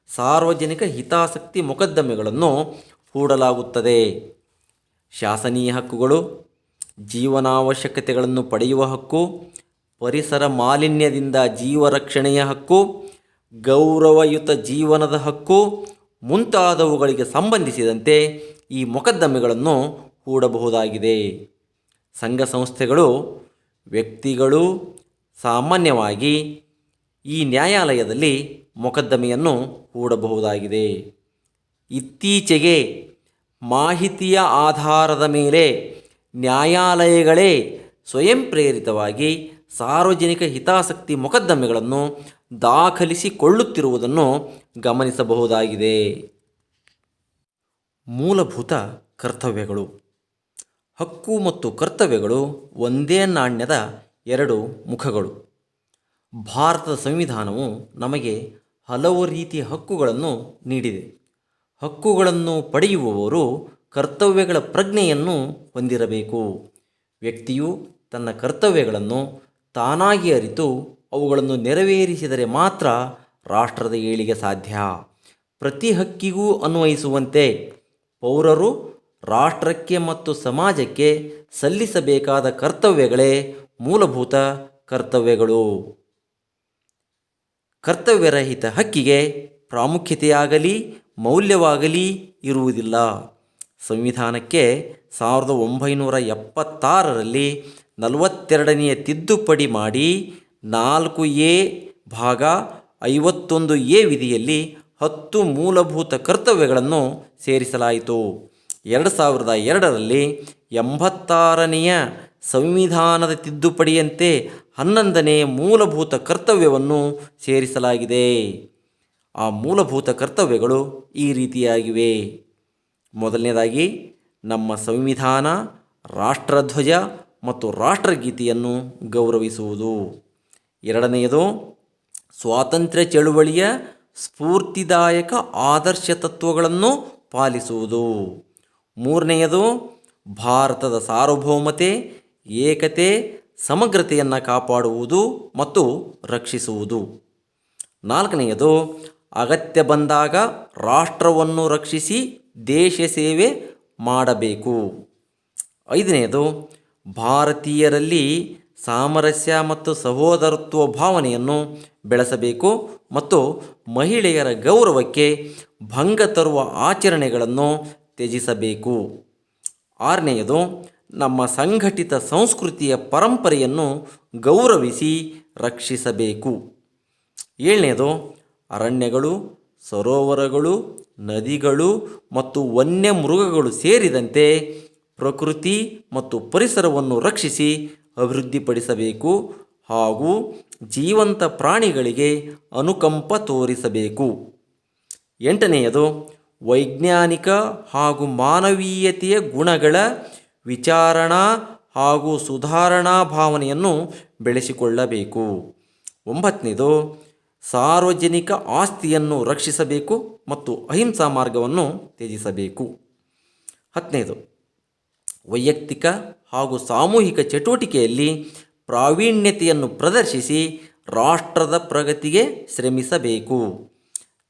ಸಾರ್ವಜನಿಕ ಹಿತಾಸಕ್ತಿ ಮೊಕದ್ದಮೆಗಳನ್ನು ಹೂಡಲಾಗುತ್ತದೆ. ಶಾಸನೀಯ ಹಕ್ಕುಗಳು, ಜೀವನಾವಶ್ಯಕತೆಗಳನ್ನು ಪಡೆಯುವ ಹಕ್ಕು, ಪರಿಸರ ಮಾಲಿನ್ಯದಿಂದ ಜೀವರಕ್ಷಣೆಯ ಹಕ್ಕು, ಗೌರವಯುತ ಜೀವನದ ಹಕ್ಕು ಮುಂತಾದವುಗಳಿಗೆ ಸಂಬಂಧಿಸಿದಂತೆ ಈ ಮೊಕದ್ದಮೆಗಳನ್ನು ಹೂಡಬಹುದಾಗಿದೆ. ಸಂಘ ಸಂಸ್ಥೆಗಳು, ವ್ಯಕ್ತಿಗಳು ಸಾಮಾನ್ಯವಾಗಿ ಈ ನ್ಯಾಯಾಲಯದಲ್ಲಿ ಮೊಕದ್ದಮೆಯನ್ನು ಹೂಡಬಹುದಾಗಿದೆ. ಇತ್ತೀಚೆಗೆ ಮಾಹಿತಿಯ ಆಧಾರದ ಮೇಲೆ ನ್ಯಾಯಾಲಯಗಳೇ ಸ್ವಯಂ ಪ್ರೇರಿತವಾಗಿ ಸಾರ್ವಜನಿಕ ಹಿತಾಸಕ್ತಿ ಮೊಕದ್ದಮೆಗಳನ್ನು ದಾಖಲಿಸಿಕೊಳ್ಳುತ್ತಿರುವುದನ್ನು ಗಮನಿಸಬಹುದಾಗಿದೆ. ಮೂಲಭೂತ ಕರ್ತವ್ಯಗಳು. ಹಕ್ಕು ಮತ್ತು ಕರ್ತವ್ಯಗಳು ಒಂದೇ ನಾಣ್ಯದ ಎರಡು ಮುಖಗಳು. ಭಾರತದ ಸಂವಿಧಾನವು ನಮಗೆ ಹಲವು ರೀತಿಯ ಹಕ್ಕುಗಳನ್ನು ನೀಡಿದೆ. ಹಕ್ಕುಗಳನ್ನು ಪಡೆಯುವವರು ಕರ್ತವ್ಯಗಳ ಪ್ರಜ್ಞೆಯನ್ನು ಹೊಂದಿರಬೇಕು. ವ್ಯಕ್ತಿಯು ತನ್ನ ಕರ್ತವ್ಯಗಳನ್ನು ತಾನಾಗಿ ಅರಿತು ಅವುಗಳನ್ನು ನೆರವೇರಿಸಿದರೆ ಮಾತ್ರ ರಾಷ್ಟ್ರದ ಏಳಿಗೆ ಸಾಧ್ಯ. ಪ್ರತಿ ಹಕ್ಕಿಗೂ ಅನ್ವಯಿಸುವಂತೆ ಪೌರರು ರಾಷ್ಟ್ರಕ್ಕೆ ಮತ್ತು ಸಮಾಜಕ್ಕೆ ಸಲ್ಲಿಸಬೇಕಾದ ಕರ್ತವ್ಯಗಳೇ ಮೂಲಭೂತ ಕರ್ತವ್ಯಗಳು. ಕರ್ತವ್ಯರಹಿತ ಹಕ್ಕಿಗೆ ಪ್ರಾಮುಖ್ಯತೆಯಾಗಲಿ ಮೌಲ್ಯವಾಗಲಿ ಇರುವುದಿಲ್ಲ. ಸಂವಿಧಾನಕ್ಕೆ 1976ರಲ್ಲಿ 42ನೇ ತಿದ್ದುಪಡಿ ಮಾಡಿ 4A ಭಾಗ 51A ವಿಧಿಯಲ್ಲಿ 10 ಮೂಲಭೂತ ಕರ್ತವ್ಯಗಳನ್ನು ಸೇರಿಸಲಾಯಿತು. 2002ರಲ್ಲಿ 86ನೇ ಸಂವಿಧಾನದ ತಿದ್ದುಪಡಿಯಂತೆ 11ನೇ ಮೂಲಭೂತ ಕರ್ತವ್ಯವನ್ನು ಸೇರಿಸಲಾಗಿದೆ. ಆ ಮೂಲಭೂತ ಕರ್ತವ್ಯಗಳು ಈ ರೀತಿಯಾಗಿವೆ. ಮೊದಲನೇದಾಗಿ ನಮ್ಮ ಸಂವಿಧಾನ, ರಾಷ್ಟ್ರಧ್ವಜ ಮತ್ತು ರಾಷ್ಟ್ರಗೀತೆಯನ್ನು ಗೌರವಿಸುವುದು. ಎರಡನೆಯದು ಸ್ವಾತಂತ್ರ್ಯ ಚಳುವಳಿಯ ಸ್ಫೂರ್ತಿದಾಯಕ ಆದರ್ಶ ತತ್ವಗಳನ್ನು ಪಾಲಿಸುವುದು. ಮೂರನೆಯದು ಭಾರತದ ಸಾರ್ವಭೌಮತೆ, ಏಕತೆ, ಸಮಗ್ರತೆಯನ್ನು ಕಾಪಾಡುವುದು ಮತ್ತು ರಕ್ಷಿಸುವುದು. ನಾಲ್ಕನೆಯದು ಅಗತ್ಯ ಬಂದಾಗ ರಾಷ್ಟ್ರವನ್ನು ರಕ್ಷಿಸಿ ದೇಶ ಸೇವೆ ಮಾಡಬೇಕು. ಐದನೆಯದು ಭಾರತೀಯರಲ್ಲಿ ಸಾಮರಸ್ಯ ಮತ್ತು ಸಹೋದರತ್ವ ಭಾವನೆಯನ್ನು ಬೆಳೆಸಬೇಕು ಮತ್ತು ಮಹಿಳೆಯರ ಗೌರವಕ್ಕೆ ಭಂಗ ತರುವ ಆಚರಣೆಗಳನ್ನು ತ್ಯಜಿಸಬೇಕು. ಆರನೆಯದು ನಮ್ಮ ಸಂಘಟಿತ ಸಂಸ್ಕೃತಿಯ ಪರಂಪರೆಯನ್ನು ಗೌರವಿಸಿ ರಕ್ಷಿಸಬೇಕು. ಏಳನೆಯದು ಅರಣ್ಯಗಳು, ಸರೋವರಗಳು, ನದಿಗಳು ಮತ್ತು ವನ್ಯ ಮೃಗಗಳು ಸೇರಿದಂತೆ ಪ್ರಕೃತಿ ಮತ್ತು ಪರಿಸರವನ್ನು ರಕ್ಷಿಸಿ ಅಭಿವೃದ್ಧಿಪಡಿಸಬೇಕು ಹಾಗೂ ಜೀವಂತ ಪ್ರಾಣಿಗಳಿಗೆ ಅನುಕಂಪ ತೋರಿಸಬೇಕು. 8ನೆಯದು ವೈಜ್ಞಾನಿಕ ಹಾಗೂ ಮಾನವೀಯತೆಯ ಗುಣಗಳ ವಿಚಾರಣಾ ಹಾಗೂ ಸುಧಾರಣಾ ಭಾವನೆಯನ್ನು ಬೆಳೆಸಿಕೊಳ್ಳಬೇಕು. 9ನೆಯದು ಸಾರ್ವಜನಿಕ ಆಸ್ತಿಯನ್ನು ರಕ್ಷಿಸಬೇಕು ಮತ್ತು ಅಹಿಂಸಾ ಮಾರ್ಗವನ್ನು ತ್ಯಜಿಸಬೇಕು. 10ನೆಯದು ವೈಯಕ್ತಿಕ ಹಾಗೂ ಸಾಮೂಹಿಕ ಚಟುವಟಿಕೆಯಲ್ಲಿ ಪ್ರಾವೀಣ್ಯತೆಯನ್ನು ಪ್ರದರ್ಶಿಸಿ ರಾಷ್ಟ್ರದ ಪ್ರಗತಿಗೆ ಶ್ರಮಿಸಬೇಕು.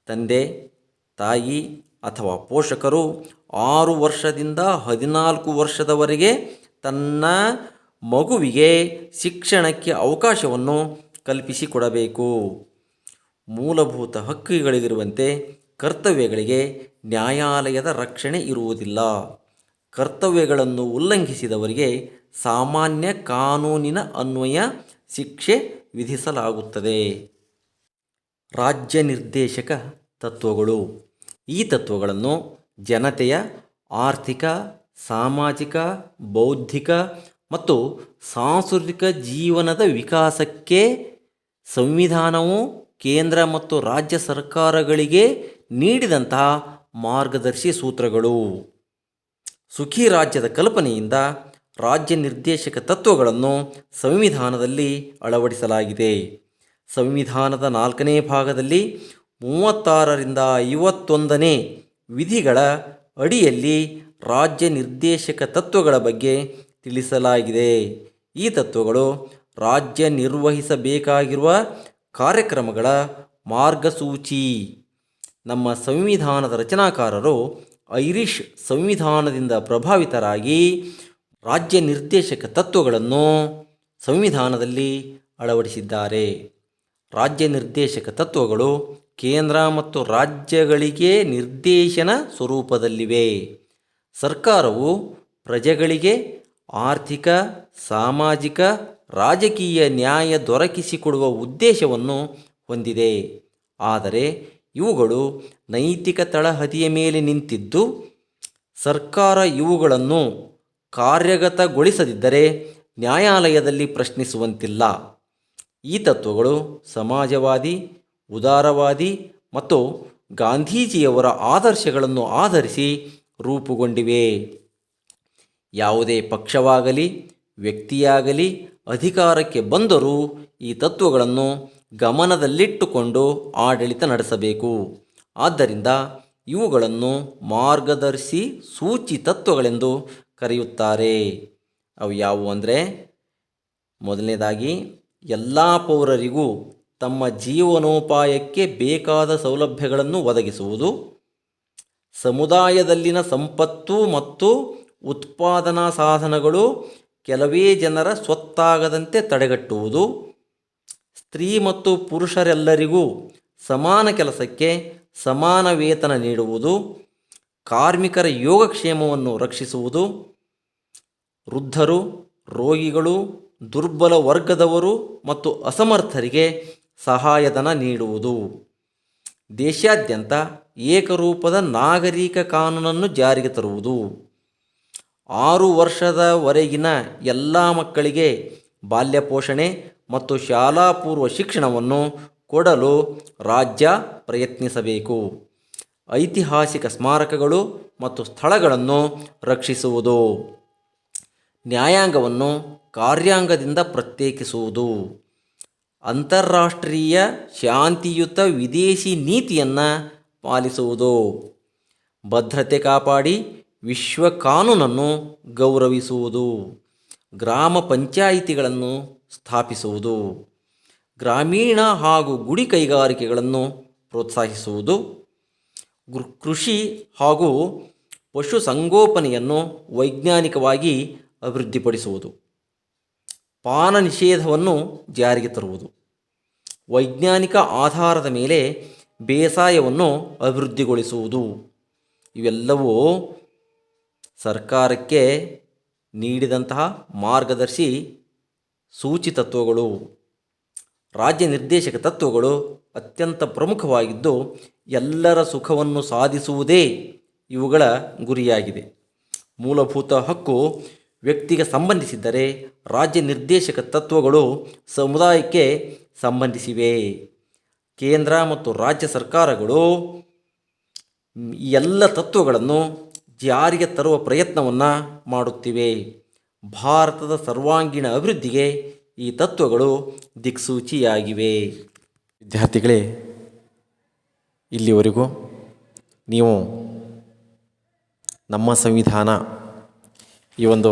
ತಂದೆ, ತಾಯಿ ಅಥವಾ ಪೋಷಕರು 6 ವರ್ಷದಿಂದ 14 ವರ್ಷದವರೆಗೆ ತನ್ನ ಮಗುವಿಗೆ ಶಿಕ್ಷಣಕ್ಕೆ ಅವಕಾಶವನ್ನು ಕಲ್ಪಿಸಿಕೊಡಬೇಕು. ಮೂಲಭೂತ ಹಕ್ಕುಗಳಿಗಿರುವಂತೆ ಕರ್ತವ್ಯಗಳಿಗೆ ನ್ಯಾಯಾಲಯದ ರಕ್ಷಣೆ ಇರುವುದಿಲ್ಲ. ಕರ್ತವ್ಯಗಳನ್ನು ಉಲ್ಲಂಘಿಸಿದವರಿಗೆ ಸಾಮಾನ್ಯ ಕಾನೂನಿನ ಅನ್ವಯ ಶಿಕ್ಷೆ ವಿಧಿಸಲಾಗುತ್ತದೆ. ರಾಜ್ಯ ನಿರ್ದೇಶಕ ತತ್ವಗಳು. ಈ ತತ್ವಗಳನ್ನು ಜನತೆಯ ಆರ್ಥಿಕ, ಸಾಮಾಜಿಕ, ಬೌದ್ಧಿಕ ಮತ್ತು ಸಾಂಸ್ಕೃತಿಕ ಜೀವನದ ವಿಕಾಸಕ್ಕೆ ಸಂವಿಧಾನವು ಕೇಂದ್ರ ಮತ್ತು ರಾಜ್ಯ ಸರ್ಕಾರಗಳಿಗೆ ನೀಡಿದಂತಹ ಮಾರ್ಗದರ್ಶಿ ಸೂತ್ರಗಳು. ಸುಖಿ ರಾಜ್ಯದ ಕಲ್ಪನೆಯಿಂದ ರಾಜ್ಯ ನಿರ್ದೇಶಕ ತತ್ವಗಳನ್ನು ಸಂವಿಧಾನದಲ್ಲಿ ಅಳವಡಿಸಲಾಗಿದೆ. ಸಂವಿಧಾನದ 4ನೇ ಭಾಗದಲ್ಲಿ 36ರಿಂದ 51ನೇ ವಿಧಿಗಳ ಅಡಿಯಲ್ಲಿ ರಾಜ್ಯ ನಿರ್ದೇಶಕ ತತ್ವಗಳ ಬಗ್ಗೆ ತಿಳಿಸಲಾಗಿದೆ. ಈ ತತ್ವಗಳು ರಾಜ್ಯ ನಿರ್ವಹಿಸಬೇಕಾಗಿರುವ ಕಾರ್ಯಕ್ರಮಗಳ ಮಾರ್ಗಸೂಚಿ. ನಮ್ಮ ಸಂವಿಧಾನದ ರಚನಾಕಾರರು ಐರಿಷ್ ಸಂವಿಧಾನದಿಂದ ಪ್ರಭಾವಿತರಾಗಿ ರಾಜ್ಯ ನಿರ್ದೇಶಕ ತತ್ವಗಳನ್ನು ಸಂವಿಧಾನದಲ್ಲಿ ಅಳವಡಿಸಿದ್ದಾರೆ. ರಾಜ್ಯ ನಿರ್ದೇಶಕ ತತ್ವಗಳು ಕೇಂದ್ರ ಮತ್ತು ರಾಜ್ಯಗಳಿಗೆ ನಿರ್ದೇಶನ ಸ್ವರೂಪದಲ್ಲಿವೆ. ಸರ್ಕಾರವು ಪ್ರಜೆಗಳಿಗೆ ಆರ್ಥಿಕ, ಸಾಮಾಜಿಕ, ರಾಜಕೀಯ ನ್ಯಾಯ ದೊರಕಿಸಿಕೊಡುವ ಉದ್ದೇಶವನ್ನು ಹೊಂದಿದೆ. ಆದರೆ ಇವುಗಳು ನೈತಿಕ ತಳಹದಿಯ ಮೇಲೆ ನಿಂತಿದ್ದು, ಸರ್ಕಾರ ಇವುಗಳನ್ನು ಕಾರ್ಯಗತಗೊಳಿಸದಿದ್ದರೆ ನ್ಯಾಯಾಲಯದಲ್ಲಿ ಪ್ರಶ್ನಿಸುವಂತಿಲ್ಲ. ಈ ತತ್ವಗಳು ಸಮಾಜವಾದಿ, ಉದಾರವಾದಿ ಮತ್ತು ಗಾಂಧೀಜಿಯವರ ಆದರ್ಶಗಳನ್ನು ಆಧರಿಸಿ ರೂಪುಗೊಂಡಿವೆ. ಯಾವುದೇ ಪಕ್ಷವಾಗಲಿ ವ್ಯಕ್ತಿಯಾಗಲಿ ಅಧಿಕಾರಕ್ಕೆ ಬಂದರೂ ಈ ತತ್ವಗಳನ್ನು ಗಮನದಲ್ಲಿಟ್ಟುಕೊಂಡು ಆಡಳಿತ ನಡೆಸಬೇಕು. ಆದ್ದರಿಂದ ಇವುಗಳನ್ನು ಮಾರ್ಗದರ್ಶಿ ಸೂಚಿ ತತ್ವಗಳೆಂದು ಕರೆಯುತ್ತಾರೆ. ಅವು ಯಾವುವು ಅಂದರೆ, ಮೊದಲನೇದಾಗಿ ಎಲ್ಲ ಪೌರರಿಗೂ ತಮ್ಮ ಜೀವನೋಪಾಯಕ್ಕೆ ಬೇಕಾದ ಸೌಲಭ್ಯಗಳನ್ನು ಒದಗಿಸುವುದು, ಸಮುದಾಯದಲ್ಲಿನ ಸಂಪತ್ತು ಮತ್ತು ಉತ್ಪಾದನಾ ಸಾಧನಗಳು ಕೆಲವೇ ಜನರ ಸ್ವತ್ತಾಗದಂತೆ ತಡೆಗಟ್ಟುವುದು, ಸ್ತ್ರೀ ಮತ್ತು ಪುರುಷರೆಲ್ಲರಿಗೂ ಸಮಾನ ಕೆಲಸಕ್ಕೆ ಸಮಾನ ವೇತನ ನೀಡುವುದು, ಕಾರ್ಮಿಕರ ಯೋಗಕ್ಷೇಮವನ್ನು ರಕ್ಷಿಸುವುದು, ವೃದ್ಧರು, ರೋಗಿಗಳು, ದುರ್ಬಲ ವರ್ಗದವರು ಮತ್ತು ಅಸಮರ್ಥರಿಗೆ ಸಹಾಯಧನ ನೀಡುವುದು, ದೇಶಾದ್ಯಂತ ಏಕರೂಪದ ನಾಗರಿಕ ಕಾನೂನನ್ನು ಜಾರಿಗೆ ತರುವುದು, 6 ವರ್ಷದವರೆಗಿನ ಎಲ್ಲ ಮಕ್ಕಳಿಗೆ ಬಾಲ್ಯ ಪೋಷಣೆ ಮತ್ತು ಶಾಲಾ ಪೂರ್ವ ಶಿಕ್ಷಣವನ್ನು ಕೊಡಲು ರಾಜ್ಯ ಪ್ರಯತ್ನಿಸಬೇಕು, ಐತಿಹಾಸಿಕ ಸ್ಮಾರಕಗಳು ಮತ್ತು ಸ್ಥಳಗಳನ್ನು ರಕ್ಷಿಸುವುದು, ನ್ಯಾಯಾಂಗವನ್ನು ಕಾರ್ಯಾಂಗದಿಂದ ಪ್ರತ್ಯೇಕಿಸುವುದು, ಅಂತಾರಾಷ್ಟ್ರೀಯ ಶಾಂತಿಯುತ ವಿದೇಶಿ ನೀತಿಯನ್ನು ಪಾಲಿಸುವುದು, ಭದ್ರತೆ ಕಾಪಾಡಿ ವಿಶ್ವ ಕಾನೂನನ್ನು ಗೌರವಿಸುವುದು, ಗ್ರಾಮ ಪಂಚಾಯಿತಿಗಳನ್ನು ಸ್ಥಾಪಿಸುವುದು, ಗ್ರಾಮೀಣ ಹಾಗೂ ಗುಡಿ ಕೈಗಾರಿಕೆಗಳನ್ನು ಪ್ರೋತ್ಸಾಹಿಸುವುದು, ಕೃಷಿ ಹಾಗೂ ಪಶುಸಂಗೋಪನೆಯನ್ನು ವೈಜ್ಞಾನಿಕವಾಗಿ ಅಭಿವೃದ್ಧಿಪಡಿಸುವುದು, ಪಾನ ನಿಷೇಧವನ್ನು ಜಾರಿಗೆ ತರುವುದು, ವೈಜ್ಞಾನಿಕ ಆಧಾರದ ಮೇಲೆ ಬೇಸಾಯವನ್ನು ಅಭಿವೃದ್ಧಿಗೊಳಿಸುವುದು. ಇವೆಲ್ಲವೂ ಸರ್ಕಾರಕ್ಕೆ ನೀಡಿದಂತಹ ಮಾರ್ಗದರ್ಶಿ ಸೂಚಿ ತತ್ವಗಳು. ರಾಜ್ಯ ನಿರ್ದೇಶಕ ತತ್ವಗಳು ಅತ್ಯಂತ ಪ್ರಮುಖವಾಗಿದ್ದು, ಎಲ್ಲರ ಸುಖವನ್ನು ಸಾಧಿಸುವುದೇ ಇವುಗಳ ಗುರಿಯಾಗಿದೆ. ಮೂಲಭೂತ ಹಕ್ಕು ವ್ಯಕ್ತಿಗೆ ಸಂಬಂಧಿಸಿದ್ದರೆ ರಾಜ್ಯ ನಿರ್ದೇಶಕ ತತ್ವಗಳು ಸಮುದಾಯಕ್ಕೆ ಸಂಬಂಧಿಸಿವೆ. ಕೇಂದ್ರ ಮತ್ತು ರಾಜ್ಯ ಸರ್ಕಾರಗಳು ಈ ಎಲ್ಲ ತತ್ವಗಳನ್ನು ಜಾರಿಗೆ ತರುವ ಪ್ರಯತ್ನವನ್ನು ಮಾಡುತ್ತಿವೆ. ಭಾರತದ ಸರ್ವಾಂಗೀಣ ಅಭಿವೃದ್ಧಿಗೆ ಈ ತತ್ವಗಳು ದಿಕ್ಸೂಚಿಯಾಗಿವೆ. ವಿದ್ಯಾರ್ಥಿಗಳೇ, ಇಲ್ಲಿವರೆಗೂ ನೀವು ನಮ್ಮ ಸಂವಿಧಾನ ಈ ಒಂದು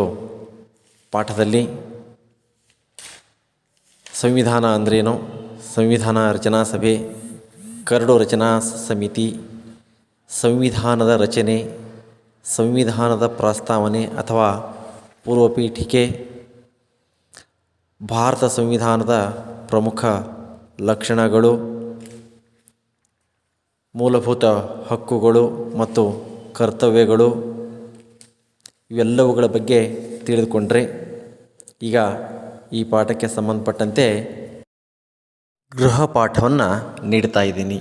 ಪಾಠದಲ್ಲಿ ಸಂವಿಧಾನ ಅಂದ್ರೇನು, ಸಂವಿಧಾನ ರಚನಾ ಸಭೆ, ಕರಡು ರಚನಾ ಸಮಿತಿ, ಸಂವಿಧಾನದ ರಚನೆ, ಸಂವಿಧಾನದ ಪ್ರಸ್ತಾವನೆ ಅಥವಾ ಪೂರ್ವಪೀಠಿಕೆ, ಭಾರತ ಸಂವಿಧಾನದ ಪ್ರಮುಖ ಲಕ್ಷಣಗಳು, ಮೂಲಭೂತ ಹಕ್ಕುಗಳು ಮತ್ತು ಕರ್ತವ್ಯಗಳು ಇವೆಲ್ಲವುಗಳ ಬಗ್ಗೆ ತಿಳಿದುಕೊಂಡ್ರೆ ಈಗ ಈ ಪಾಠಕ್ಕೆ ಸಂಬಂಧಪಟ್ಟಂತೆ ಗೃಹ ಪಾಠವನ್ನು ನೀಡ್ತಾ ಇದ್ದೀನಿ.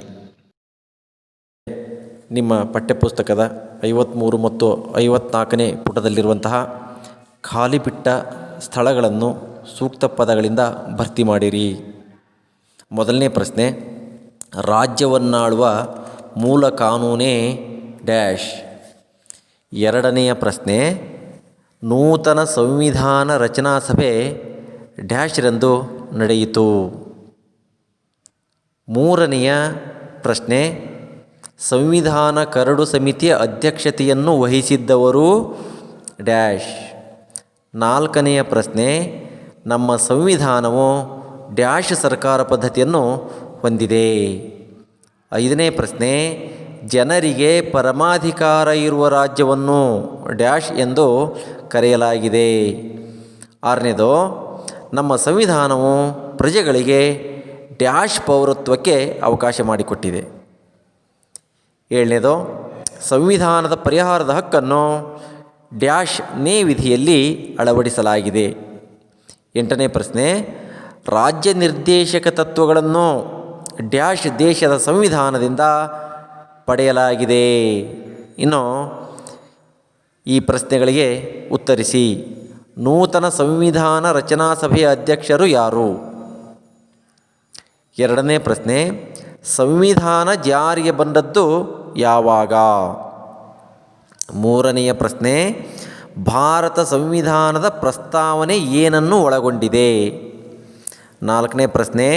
ನಿಮ್ಮ ಪಠ್ಯಪುಸ್ತಕದ 53 ಮತ್ತು 54ನೇ ಪುಟದಲ್ಲಿರುವಂತಹ ಖಾಲಿ ಬಿಟ್ಟ ಸ್ಥಳಗಳನ್ನು ಸೂಕ್ತ ಪದಗಳಿಂದ ಭರ್ತಿ ಮಾಡಿರಿ. ಮೊದಲನೇ ಪ್ರಶ್ನೆ, ರಾಜ್ಯವನ್ನಾಳುವ ಮೂಲ ಕಾನೂನೇ ಡ್ಯಾಶ್. ಎರಡನೆಯ ಪ್ರಶ್ನೆ, ನೂತನ ಸಂವಿಧಾನ ರಚನಾ ಸಭೆ ಡ್ಯಾಶ್ರಂದು ನಡೆಯಿತು. ಮೂರನೆಯ ಪ್ರಶ್ನೆ, ಸಂವಿಧಾನ ಕರಡು ಸಮಿತಿಯ ಅಧ್ಯಕ್ಷತೆಯನ್ನು ವಹಿಸಿದ್ದವರು ಡ್ಯಾಶ್. ನಾಲ್ಕನೆಯ ಪ್ರಶ್ನೆ, ನಮ್ಮ ಸಂವಿಧಾನವು ಡ್ಯಾಶ್ ಸರ್ಕಾರ ಪದ್ಧತಿಯನ್ನು ಹೊಂದಿದೆ. ಐದನೇ ಪ್ರಶ್ನೆ, ಜನರಿಗೆ ಪರಮಾಧಿಕಾರ ಇರುವ ರಾಜ್ಯವನ್ನು ಡ್ಯಾಶ್ ಎಂದು ಕರೆಯಲಾಗಿದೆ. ಆರನೇದು, ನಮ್ಮ ಸಂವಿಧಾನವು ಪ್ರಜೆಗಳಿಗೆ ಡ್ಯಾಶ್ ಪೌರತ್ವಕ್ಕೆ ಅವಕಾಶ ಮಾಡಿಕೊಟ್ಟಿದೆ. ಏಳನೇದು, ಸಂವಿಧಾನದ ಪರಿಹಾರದ ಹಕ್ಕನ್ನು ಡ್ಯಾಶ್ ನೇ ವಿಧಿಯಲ್ಲಿ ಅಳವಡಿಸಲಾಗಿದೆ. ಎಂಟನೇ ಪ್ರಶ್ನೆ, ರಾಜ್ಯ ನಿರ್ದೇಶಕ ತತ್ವಗಳನ್ನು ಡ್ಯಾಶ್ ದೇಶದ ಸಂವಿಧಾನದಿಂದ ಪಡೆಯಲಾಗಿದೆ. ಇನ್ನು ಈ ಪ್ರಶ್ನೆಗಳಿಗೆ ಉತ್ತರಿಸಿ. ನೂತನ ಸಂವಿಧಾನ ರಚನಾ ಸಭೆಯ ಅಧ್ಯಕ್ಷರು ಯಾರು? ಎರಡನೇ ಪ್ರಶ್ನೆ, ಸಂವಿಧಾನ ಜಾರಿಗೆ ಬಂದದ್ದು ಯಾವಾಗ? ಮೂರನೆಯ ಪ್ರಶ್ನೆ, ಭಾರತ ಸಂವಿಧಾನದ ಪ್ರಸ್ತಾವನೆ ಏನನ್ನು ಒಳಗೊಂಡಿದೆ? ನಾಲ್ಕನೇ ಪ್ರಶ್ನೆ,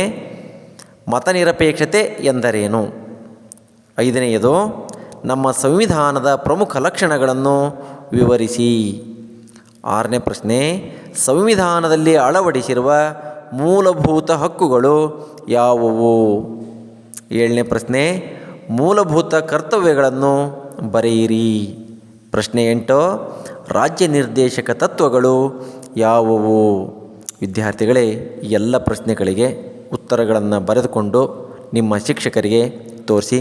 ಮತನಿರಪೇಕ್ಷತೆ ಎಂದರೇನು? ಐದನೆಯದು, ನಮ್ಮ ಸಂವಿಧಾನದ ಪ್ರಮುಖ ಲಕ್ಷಣಗಳನ್ನು ವಿವರಿಸಿ. ಆರನೇ ಪ್ರಶ್ನೆ, ಸಂವಿಧಾನದಲ್ಲಿ ಅಳವಡಿಸಿರುವ ಮೂಲಭೂತ ಹಕ್ಕುಗಳು ಯಾವುವು? ಏಳನೇ ಪ್ರಶ್ನೆ, ಮೂಲಭೂತ ಕರ್ತವ್ಯಗಳನ್ನು ಬರೆಯಿರಿ. ಪ್ರಶ್ನೆ 8, ರಾಜ್ಯ ನಿರ್ದೇಶಕ ತತ್ವಗಳು ಯಾವುವು? ವಿದ್ಯಾರ್ಥಿಗಳೇ, ಈ ಎಲ್ಲ ಪ್ರಶ್ನೆಗಳಿಗೆ ಉತ್ತರಗಳನ್ನು ಬರೆದುಕೊಂಡು ನಿಮ್ಮ ಶಿಕ್ಷಕರಿಗೆ ತೋರಿಸಿ.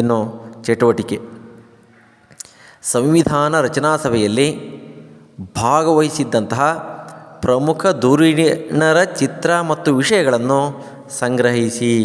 ಇನ್ನು ಚಟುವಟಿಕೆ, ಸಂವಿಧಾನ ರಚನಾ ಸಭೆಯಲ್ಲಿ ಭಾಗವಹಿಸಿದ್ದಂತಹ ಪ್ರಮುಖ ಧುರೀಣರ ಚಿತ್ರ ಮತ್ತು ವಿಷಯಗಳನ್ನು ಸಂಗ್ರಹಿಸಿ.